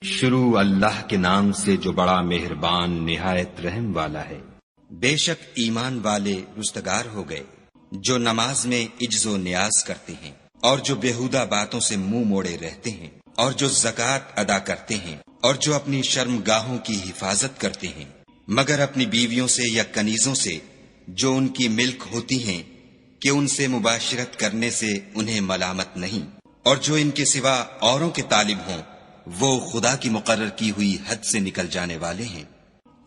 شروع اللہ کے نام سے جو بڑا مہربان نہایت رحم والا ہے۔ بے شک ایمان والے رستگار ہو گئے جو نماز میں عجز و نیاز کرتے ہیں اور جو بیہودہ باتوں سے منہ موڑے رہتے ہیں اور جو زکوٰۃ ادا کرتے ہیں اور جو اپنی شرم گاہوں کی حفاظت کرتے ہیں مگر اپنی بیویوں سے یا کنیزوں سے جو ان کی ملک ہوتی ہیں کہ ان سے مباشرت کرنے سے انہیں ملامت نہیں، اور جو ان کے سوا اوروں کے طالب ہوں وہ خدا کی مقرر کی ہوئی حد سے نکل جانے والے ہیں،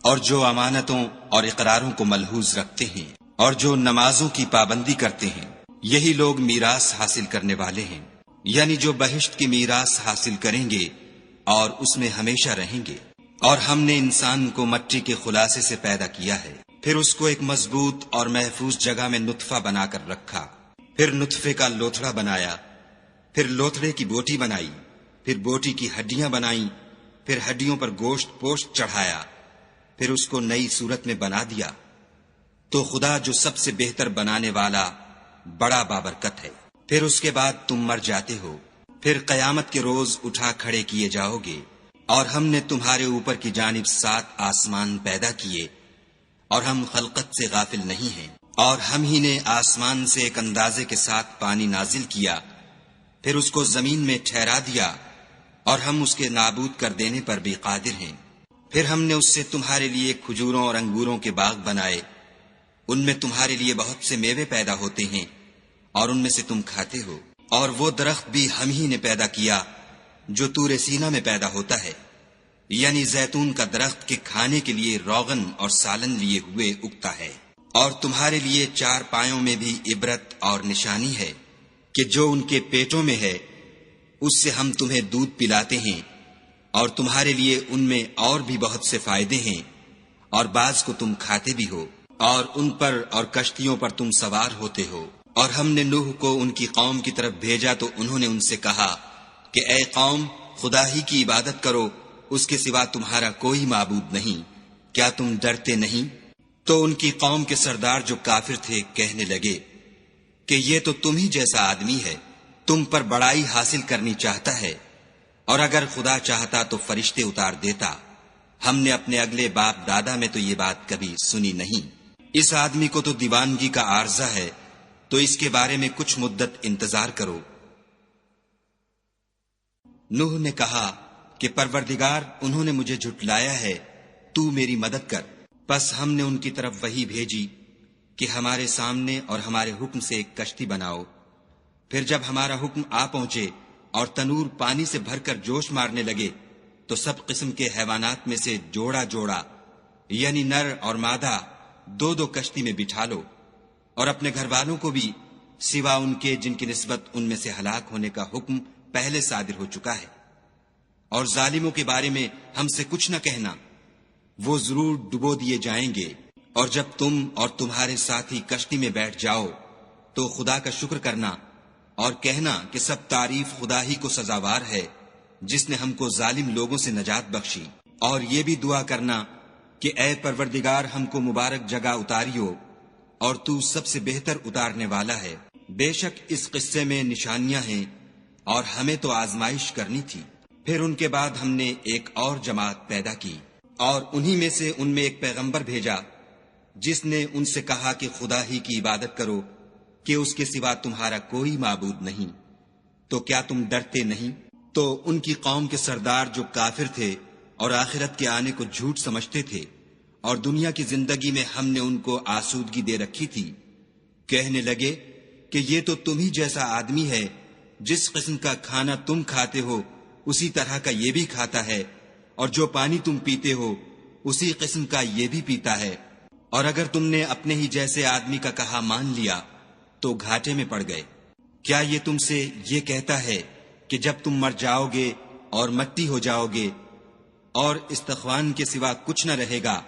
اور جو امانتوں اور اقراروں کو ملحوظ رکھتے ہیں اور جو نمازوں کی پابندی کرتے ہیں، یہی لوگ میراث حاصل کرنے والے ہیں، یعنی جو بہشت کی میراث حاصل کریں گے اور اس میں ہمیشہ رہیں گے۔ اور ہم نے انسان کو مٹی کے خلاصے سے پیدا کیا ہے، پھر اس کو ایک مضبوط اور محفوظ جگہ میں نطفہ بنا کر رکھا، پھر نطفے کا لوتھڑا بنایا، پھر لوتھڑے کی بوٹی بنائی، پھر بوٹی کی ہڈیاں بنائیں، پھر ہڈیوں پر گوشت پوشت چڑھایا، پھر اس کو نئی صورت میں بنا دیا۔ تو خدا جو سب سے بہتر بنانے والا بڑا بابرکت ہے۔ پھر اس کے بعد تم مر جاتے ہو، پھر قیامت کے روز اٹھا کھڑے کیے جاؤ گے، اور ہم نے تمہارے اوپر کی جانب 7 آسمان پیدا کیے، اور ہم خلقت سے غافل نہیں ہیں، اور ہم ہی نے آسمان سے ایک اندازے کے ساتھ پانی نازل کیا، پھر اس کو زمین میں ٹھہرا دیا، اور ہم اس کے نابود کر دینے پر بھی قادر ہیں۔ پھر ہم نے اس سے تمہارے لیے کھجوروں اور انگوروں کے باغ بنائے، ان میں تمہارے لیے بہت سے میوے پیدا ہوتے ہیں اور ان میں سے تم کھاتے ہو، اور وہ درخت بھی ہم ہی نے پیدا کیا جو طور سینا میں پیدا ہوتا ہے، یعنی زیتون کا درخت کے کھانے کے لیے روغن اور سالن لیے ہوئے اگتا ہے۔ اور تمہارے لیے 4 پایوں میں بھی عبرت اور نشانی ہے کہ جو ان کے پیٹوں میں ہے اس سے ہم تمہیں دودھ پلاتے ہیں، اور تمہارے لیے ان میں اور بھی بہت سے فائدے ہیں، اور بعض کو تم کھاتے بھی ہو، اور ان پر اور کشتیوں پر تم سوار ہوتے ہو۔ اور ہم نے نوح کو ان کی قوم کی طرف بھیجا تو انہوں نے ان سے کہا کہ اے قوم، خدا ہی کی عبادت کرو، اس کے سوا تمہارا کوئی معبود نہیں، کیا تم ڈرتے نہیں؟ تو ان کی قوم کے سردار جو کافر تھے کہنے لگے کہ یہ تو تم ہی جیسا آدمی ہے، تم پر بڑائی حاصل کرنی چاہتا ہے، اور اگر خدا چاہتا تو فرشتے اتار دیتا، ہم نے اپنے اگلے باپ دادا میں تو یہ بات کبھی سنی نہیں۔ اس آدمی کو تو دیوانگی کا عارضہ ہے، تو اس کے بارے میں کچھ مدت انتظار کرو۔ نوح نے کہا کہ پروردگار، انہوں نے مجھے جھٹلایا ہے، تو میری مدد کر۔ پس ہم نے ان کی طرف وحی بھیجی کہ ہمارے سامنے اور ہمارے حکم سے ایک کشتی بناؤ۔ پھر جب ہمارا حکم آ پہنچے اور تنور پانی سے بھر کر جوش مارنے لگے تو سب قسم کے حیوانات میں سے جوڑا جوڑا، یعنی نر اور مادہ، 2 کشتی میں بٹھا لو، اور اپنے گھر والوں کو بھی سوا ان کے جن کی نسبت ان میں سے ہلاک ہونے کا حکم پہلے صادر ہو چکا ہے۔ اور ظالموں کے بارے میں ہم سے کچھ نہ کہنا، وہ ضرور ڈبو دیے جائیں گے۔ اور جب تم اور تمہارے ساتھی کشتی میں بیٹھ جاؤ تو خدا کا شکر کرنا اور کہنا کہ سب تعریف خدا ہی کو سزاوار ہے جس نے ہم کو ظالم لوگوں سے نجات بخشی، اور یہ بھی دعا کرنا کہ اے پروردگار، ہم کو مبارک جگہ اتاریو، اور تو سب سے بہتر اتارنے والا ہے۔ بے شک اس قصے میں نشانیاں ہیں اور ہمیں تو آزمائش کرنی تھی۔ پھر ان کے بعد ہم نے ایک اور جماعت پیدا کی، اور انہی میں سے ان میں ایک پیغمبر بھیجا جس نے ان سے کہا کہ خدا ہی کی عبادت کرو کہ اس کے سوا تمہارا کوئی معبود نہیں، تو کیا تم ڈرتے نہیں؟ تو ان کی قوم کے سردار جو کافر تھے اور آخرت کے آنے کو جھوٹ سمجھتے تھے اور دنیا کی زندگی میں ہم نے ان کو آسودگی دے رکھی تھی، کہنے لگے کہ یہ تو تم ہی جیسا آدمی ہے، جس قسم کا کھانا تم کھاتے ہو اسی طرح کا یہ بھی کھاتا ہے، اور جو پانی تم پیتے ہو اسی قسم کا یہ بھی پیتا ہے، اور اگر تم نے اپنے ہی جیسے آدمی کا کہا مان لیا تو گھاٹے میں پڑ گئے۔ کیا یہ تم سے یہ کہتا ہے کہ جب تم مر جاؤ گے اور مٹی ہو جاؤ گے اور استخوان کے سوا کچھ نہ رہے گا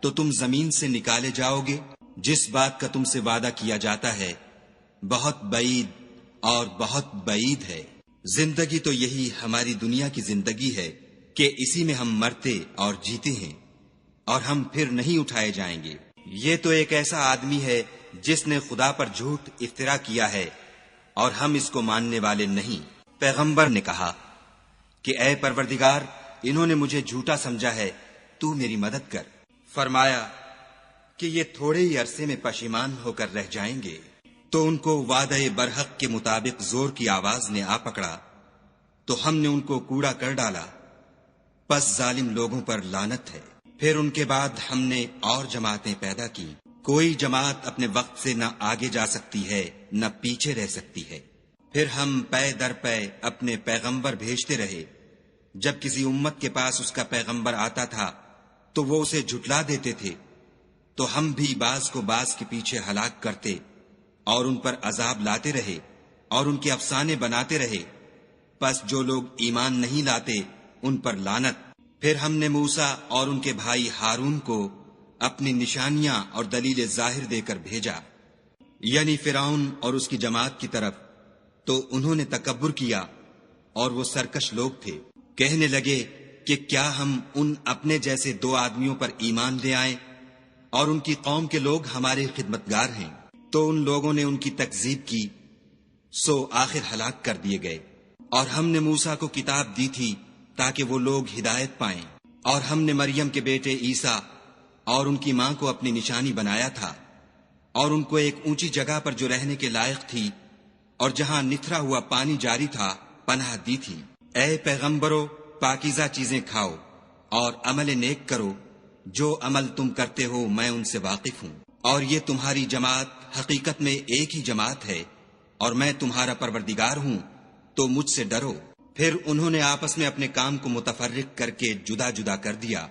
تو تم زمین سے نکالے جاؤ گے؟ جس بات کا تم سے وعدہ کیا جاتا ہے بہت بعید اور بہت بعید ہے۔ زندگی تو یہی ہماری دنیا کی زندگی ہے کہ اسی میں ہم مرتے اور جیتے ہیں، اور ہم پھر نہیں اٹھائے جائیں گے۔ یہ تو ایک ایسا آدمی ہے جس نے خدا پر جھوٹ افترا کیا ہے، اور ہم اس کو ماننے والے نہیں۔ پیغمبر نے کہا کہ اے پروردگار، انہوں نے مجھے جھوٹا سمجھا ہے، تو میری مدد کر۔ فرمایا کہ یہ تھوڑے ہی عرصے میں پشیمان ہو کر رہ جائیں گے۔ تو ان کو وعدہ برحق کے مطابق زور کی آواز نے آ پکڑا، تو ہم نے ان کو کوڑا کر ڈالا، پس ظالم لوگوں پر لعنت ہے۔ پھر ان کے بعد ہم نے اور جماعتیں پیدا کی۔ کوئی جماعت اپنے وقت سے نہ آگے جا سکتی ہے نہ پیچھے رہ سکتی ہے۔ پھر ہم پے در پے اپنے پیغمبر بھیجتے رہے۔ جب کسی امت کے پاس اس کا پیغمبر آتا تھا تو وہ اسے جھٹلا دیتے تھے، تو ہم بھی بعض کو بعض کے پیچھے ہلاک کرتے اور ان پر عذاب لاتے رہے اور ان کے افسانے بناتے رہے۔ پس جو لوگ ایمان نہیں لاتے ان پر لعنت۔ پھر ہم نے موسیٰ اور ان کے بھائی ہارون کو اپنی نشانیاں اور دلیل ظاہر دے کر بھیجا، یعنی فرعون اور اس کی جماعت کی طرف، تو انہوں نے تکبر کیا اور وہ سرکش لوگ تھے۔ کہنے لگے کہ کیا ہم ان اپنے جیسے 2 آدمیوں پر ایمان لے آئیں اور ان کی قوم کے لوگ ہمارے خدمتگار ہیں؟ تو ان لوگوں نے ان کی تکذیب کی، سو آخر ہلاک کر دیے گئے۔ اور ہم نے موسیٰ کو کتاب دی تھی تاکہ وہ لوگ ہدایت پائیں، اور ہم نے مریم کے بیٹے عیسیٰ اور ان کی ماں کو اپنی نشانی بنایا تھا، اور ان کو ایک اونچی جگہ پر جو رہنے کے لائق تھی اور جہاں نتھرا ہوا پانی جاری تھا پناہ دی تھی۔ اے پیغمبرو، پاکیزہ چیزیں کھاؤ اور عمل نیک کرو، جو عمل تم کرتے ہو میں ان سے واقف ہوں، اور یہ تمہاری جماعت حقیقت میں ایک ہی جماعت ہے، اور میں تمہارا پروردگار ہوں، تو مجھ سے ڈرو۔ پھر انہوں نے آپس میں اپنے کام کو متفرق کر کے جدا جدا کر دیا۔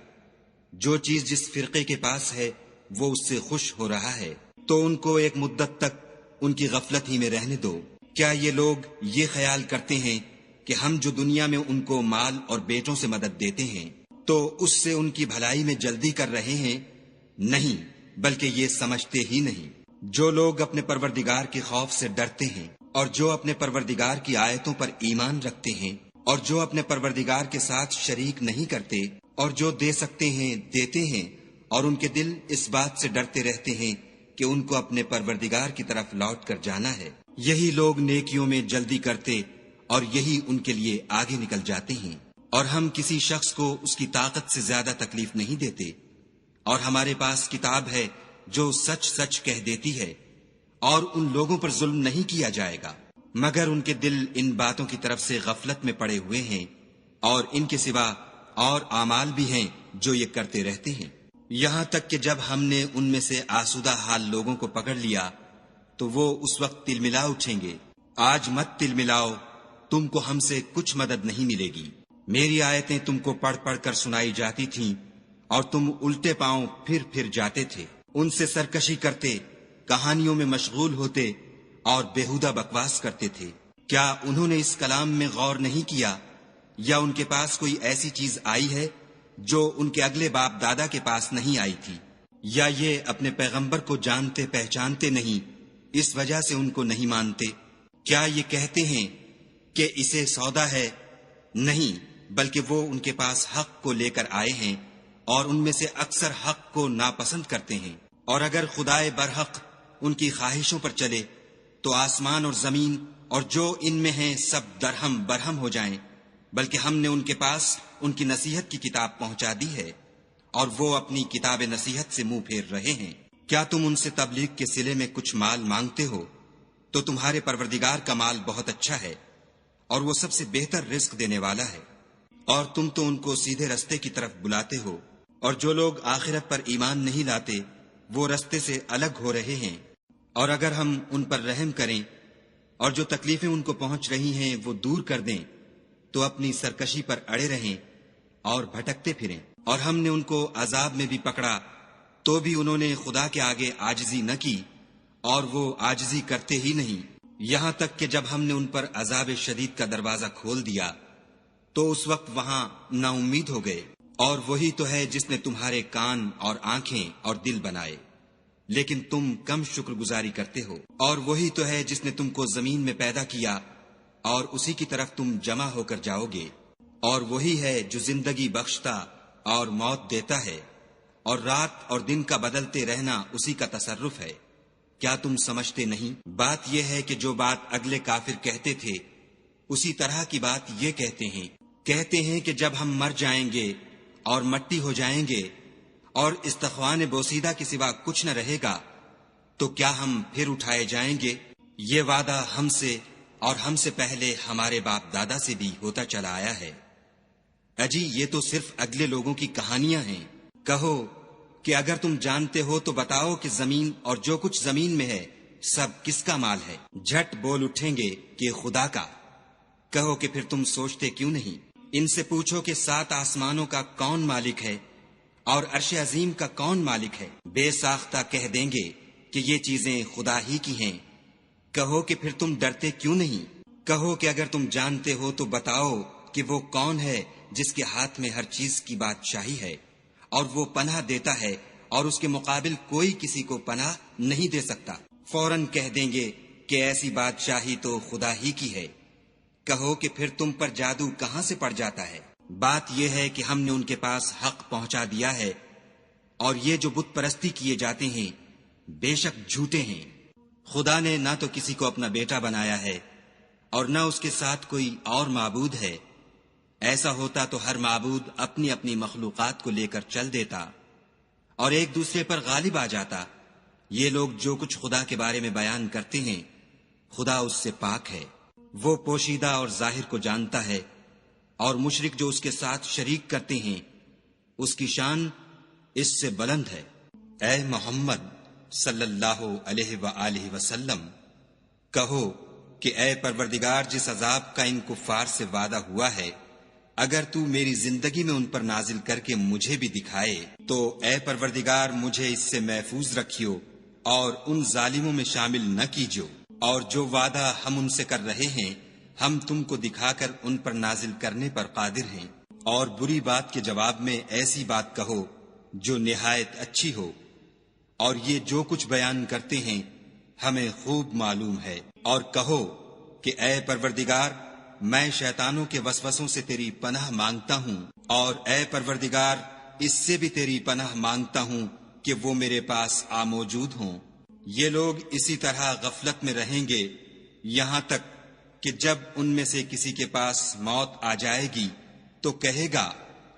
جو چیز جس فرقے کے پاس ہے وہ اس سے خوش ہو رہا ہے، تو ان کو ایک مدت تک ان کی غفلت ہی میں رہنے دو۔ کیا یہ لوگ یہ خیال کرتے ہیں کہ ہم جو دنیا میں ان کو مال اور بیٹوں سے مدد دیتے ہیں تو اس سے ان کی بھلائی میں جلدی کر رہے ہیں؟ نہیں، بلکہ یہ سمجھتے ہی نہیں۔ جو لوگ اپنے پروردگار کے خوف سے ڈرتے ہیں اور جو اپنے پروردگار کی آیتوں پر ایمان رکھتے ہیں اور جو اپنے پروردگار کے ساتھ شریک نہیں کرتے اور جو دے سکتے ہیں دیتے ہیں، اور ان کے دل اس بات سے ڈرتے رہتے ہیں کہ ان کو اپنے پروردگار کی طرف لوٹ کر جانا ہے، یہی لوگ نیکیوں میں جلدی کرتے اور یہی ان کے لیے آگے نکل جاتے ہیں۔ اور ہم کسی شخص کو اس کی طاقت سے زیادہ تکلیف نہیں دیتے، اور ہمارے پاس کتاب ہے جو سچ سچ کہہ دیتی ہے، اور ان لوگوں پر ظلم نہیں کیا جائے گا، مگر ان کے دل ان باتوں کی طرف سے غفلت میں پڑے ہوئے ہیں، اور ان کے سوا اور اعمال بھی ہیں جو یہ کرتے رہتے ہیں۔ یہاں تک کہ جب ہم نے ان میں سے آسودہ حال لوگوں کو پکڑ لیا تو وہ اس وقت تل ملا اٹھیں گے۔ آج مت تل ملاؤ، تم کو ہم سے کچھ مدد نہیں ملے گی۔ میری آیتیں تم کو پڑھ پڑھ کر سنائی جاتی تھیں اور تم الٹے پاؤں پھر پھر جاتے تھے، ان سے سرکشی کرتے، کہانیوں میں مشغول ہوتے اور بیہودہ بکواس کرتے تھے۔ کیا انہوں نے اس کلام میں غور نہیں کیا، یا ان کے پاس کوئی ایسی چیز آئی ہے جو ان کے اگلے باپ دادا کے پاس نہیں آئی تھی؟ یا یہ اپنے پیغمبر کو جانتے پہچانتے نہیں، اس وجہ سے ان کو نہیں مانتے؟ کیا یہ کہتے ہیں کہ اسے سودا ہے؟ نہیں، بلکہ وہ ان کے پاس حق کو لے کر آئے ہیں، اور ان میں سے اکثر حق کو ناپسند کرتے ہیں۔ اور اگر خدائے برحق ان کی خواہشوں پر چلے تو آسمان اور زمین اور جو ان میں ہیں سب درہم برہم ہو جائیں، بلکہ ہم نے ان کے پاس ان کی نصیحت کی کتاب پہنچا دی ہے، اور وہ اپنی کتاب نصیحت سے منہ پھیر رہے ہیں۔ کیا تم ان سے تبلیغ کے صلے میں کچھ مال مانگتے ہو؟ تو تمہارے پروردگار کا مال بہت اچھا ہے، اور وہ سب سے بہتر رزق دینے والا ہے، اور تم تو ان کو سیدھے رستے کی طرف بلاتے ہو، اور جو لوگ آخرت پر ایمان نہیں لاتے وہ رستے سے الگ ہو رہے ہیں۔ اور اگر ہم ان پر رحم کریں اور جو تکلیفیں ان کو پہنچ رہی ہیں وہ دور کر دیں تو اپنی سرکشی پر اڑے رہیں اور بھٹکتے پھریں۔ اور ہم نے ان کو عذاب میں بھی پکڑا تو بھی انہوں نے خدا کے آگے عاجزی نہ کی، اور وہ عاجزی کرتے ہی نہیں، یہاں تک کہ جب ہم نے ان پر عذاب شدید کا دروازہ کھول دیا تو اس وقت وہاں نا امید ہو گئے۔ اور وہی تو ہے جس نے تمہارے کان اور آنکھیں اور دل بنائے، لیکن تم کم شکر گزاری کرتے ہو۔ اور وہی تو ہے جس نے تم کو زمین میں پیدا کیا اور اسی کی طرف تم جمع ہو کر جاؤ گے۔ اور وہی ہے جو زندگی بخشتا اور موت دیتا ہے، اور رات اور دن کا بدلتے رہنا اسی کا تصرف ہے۔ کیا تم سمجھتے نہیں؟ بات یہ ہے کہ جو بات اگلے کافر کہتے تھے اسی طرح کی بات یہ کہتے ہیں، کہتے ہیں کہ جب ہم مر جائیں گے اور مٹی ہو جائیں گے اور استخوان بوسیدہ کے سوا کچھ نہ رہے گا تو کیا ہم پھر اٹھائے جائیں گے؟ یہ وعدہ ہم سے اور ہم سے پہلے ہمارے باپ دادا سے بھی ہوتا چلا آیا ہے۔ اجی یہ تو صرف اگلے لوگوں کی کہانیاں ہیں۔ کہو کہ اگر تم جانتے ہو تو بتاؤ کہ زمین اور جو کچھ زمین میں ہے سب کس کا مال ہے؟ جھٹ بول اٹھیں گے کہ خدا کا۔ کہو کہ پھر تم سوچتے کیوں نہیں؟ ان سے پوچھو کہ 7 آسمانوں کا کون مالک ہے اور عرش عظیم کا کون مالک ہے؟ بے ساختہ کہہ دیں گے کہ یہ چیزیں خدا ہی کی ہیں۔ کہو کہ پھر تم ڈرتے کیوں نہیں؟ کہو کہ اگر تم جانتے ہو تو بتاؤ کہ وہ کون ہے جس کے ہاتھ میں ہر چیز کی بادشاہی ہے اور وہ پناہ دیتا ہے اور اس کے مقابل کوئی کسی کو پناہ نہیں دے سکتا۔ فوراً کہہ دیں گے کہ ایسی بادشاہی تو خدا ہی کی ہے۔ کہو کہ پھر تم پر جادو کہاں سے پڑ جاتا ہے؟ بات یہ ہے کہ ہم نے ان کے پاس حق پہنچا دیا ہے اور یہ جو بت پرستی کیے جاتے ہیں بے شک جھوٹے ہیں۔ خدا نے نہ تو کسی کو اپنا بیٹا بنایا ہے اور نہ اس کے ساتھ کوئی اور معبود ہے۔ ایسا ہوتا تو ہر معبود اپنی اپنی مخلوقات کو لے کر چل دیتا اور ایک دوسرے پر غالب آ جاتا۔ یہ لوگ جو کچھ خدا کے بارے میں بیان کرتے ہیں خدا اس سے پاک ہے، وہ پوشیدہ اور ظاہر کو جانتا ہے، اور مشرک جو اس کے ساتھ شریک کرتے ہیں اس کی شان اس سے بلند ہے۔ اے محمد صلی اللہ علیہ وآلہ وسلم، کہو کہ اے پروردگار، جس عذاب کا ان کفار سے وعدہ ہوا ہے اگر تو میری زندگی میں ان پر نازل کر کے مجھے بھی دکھائے تو اے پروردگار مجھے اس سے محفوظ رکھیو اور ان ظالموں میں شامل نہ کیجو، اور جو وعدہ ہم ان سے کر رہے ہیں ہم تم کو دکھا کر ان پر نازل کرنے پر قادر ہیں۔ اور بری بات کے جواب میں ایسی بات کہو جو نہایت اچھی ہو، اور یہ جو کچھ بیان کرتے ہیں ہمیں خوب معلوم ہے۔ اور کہو کہ اے پروردگار، میں شیطانوں کے وسوسوں سے تیری پناہ مانگتا ہوں، اور اے پروردگار اس سے بھی تیری پناہ مانگتا ہوں کہ وہ میرے پاس آ موجود ہوں۔ یہ لوگ اسی طرح غفلت میں رہیں گے یہاں تک کہ جب ان میں سے کسی کے پاس موت آ جائے گی تو کہے گا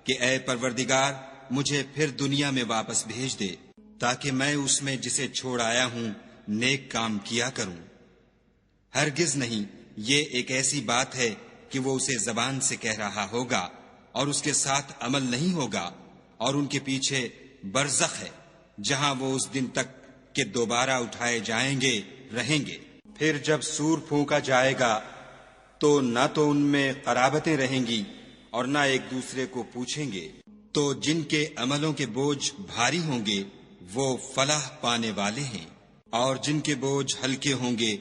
کہ اے پروردگار مجھے پھر دنیا میں واپس بھیج دے تاکہ میں اس میں جسے چھوڑ آیا ہوں نیک کام کیا کروں۔ ہرگز نہیں، یہ ایک ایسی بات ہے کہ وہ اسے زبان سے کہہ رہا ہوگا اور اس کے ساتھ عمل نہیں ہوگا، اور ان کے پیچھے برزخ ہے جہاں وہ اس دن تک کہ دوبارہ اٹھائے جائیں گے رہیں گے۔ پھر جب سور پھونکا جائے گا تو نہ تو ان میں قرابتیں رہیں گی اور نہ ایک دوسرے کو پوچھیں گے، تو جن کے عملوں کے بوجھ بھاری ہوں گے وہ فلاح پانے والے ہیں، اور جن کے بوجھ ہلکے ہوں گے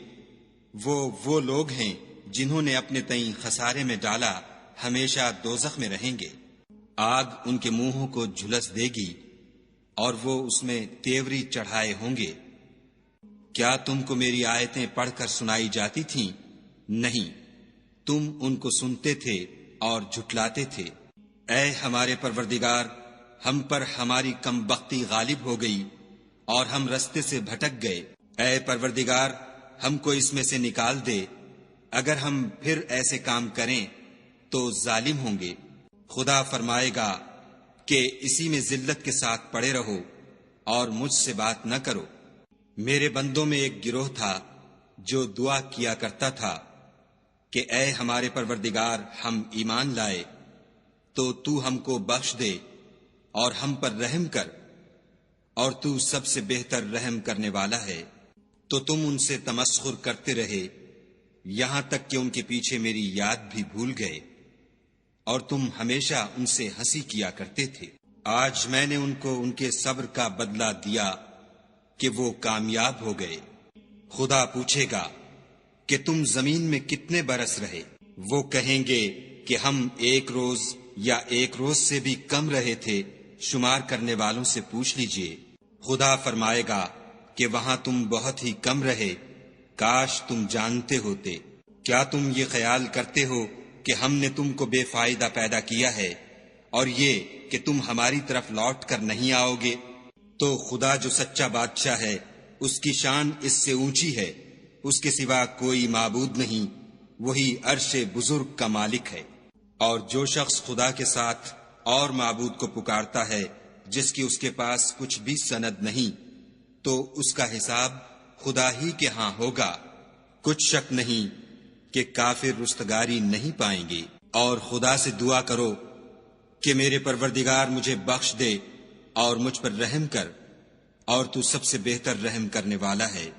وہ لوگ ہیں جنہوں نے اپنے تئیں خسارے میں ڈالا، ہمیشہ دوزخ میں رہیں گے۔ آگ ان کے منہوں کو جھلس دے گی اور وہ اس میں تیوری چڑھائے ہوں گے۔ کیا تم کو میری آیتیں پڑھ کر سنائی جاتی تھیں؟ نہیں، تم ان کو سنتے تھے اور جھٹلاتے تھے۔ اے ہمارے پروردگار، ہم پر ہماری کم بختی غالب ہو گئی اور ہم رستے سے بھٹک گئے۔ اے پروردگار ہم کو اس میں سے نکال دے، اگر ہم پھر ایسے کام کریں تو ظالم ہوں گے۔ خدا فرمائے گا کہ اسی میں ذلت کے ساتھ پڑے رہو اور مجھ سے بات نہ کرو۔ میرے بندوں میں ایک گروہ تھا جو دعا کیا کرتا تھا کہ اے ہمارے پروردگار ہم ایمان لائے تو تو ہم کو بخش دے اور ہم پر رحم کر، اور تو سب سے بہتر رحم کرنے والا ہے۔ تو تم ان سے تمسخر کرتے رہے یہاں تک کہ ان کے پیچھے میری یاد بھی بھول گئے، اور تم ہمیشہ ان سے ہنسی کیا کرتے تھے۔ آج میں نے ان کو ان کے صبر کا بدلہ دیا کہ وہ کامیاب ہو گئے۔ خدا پوچھے گا کہ تم زمین میں کتنے برس رہے؟ وہ کہیں گے کہ ہم 1 روز یا 1 روز سے بھی کم رہے تھے، شمار کرنے والوں سے پوچھ لیجئے۔ خدا فرمائے گا کہ وہاں تم بہت ہی کم رہے، کاش تم جانتے ہوتے۔ کیا تم یہ خیال کرتے ہو کہ ہم نے تم کو بے فائدہ پیدا کیا ہے اور یہ کہ تم ہماری طرف لوٹ کر نہیں آؤ گے؟ تو خدا جو سچا بادشاہ ہے اس کی شان اس سے اونچی ہے، اس کے سوا کوئی معبود نہیں، وہی عرش بزرگ کا مالک ہے۔ اور جو شخص خدا کے ساتھ اور معبود کو پکارتا ہے جس کی اس کے پاس کچھ بھی سند نہیں، تو اس کا حساب خدا ہی کے ہاں ہوگا۔ کچھ شک نہیں کہ کافر رستگاری نہیں پائیں گے۔ اور خدا سے دعا کرو کہ میرے پروردگار مجھے بخش دے اور مجھ پر رحم کر، اور تو سب سے بہتر رحم کرنے والا ہے۔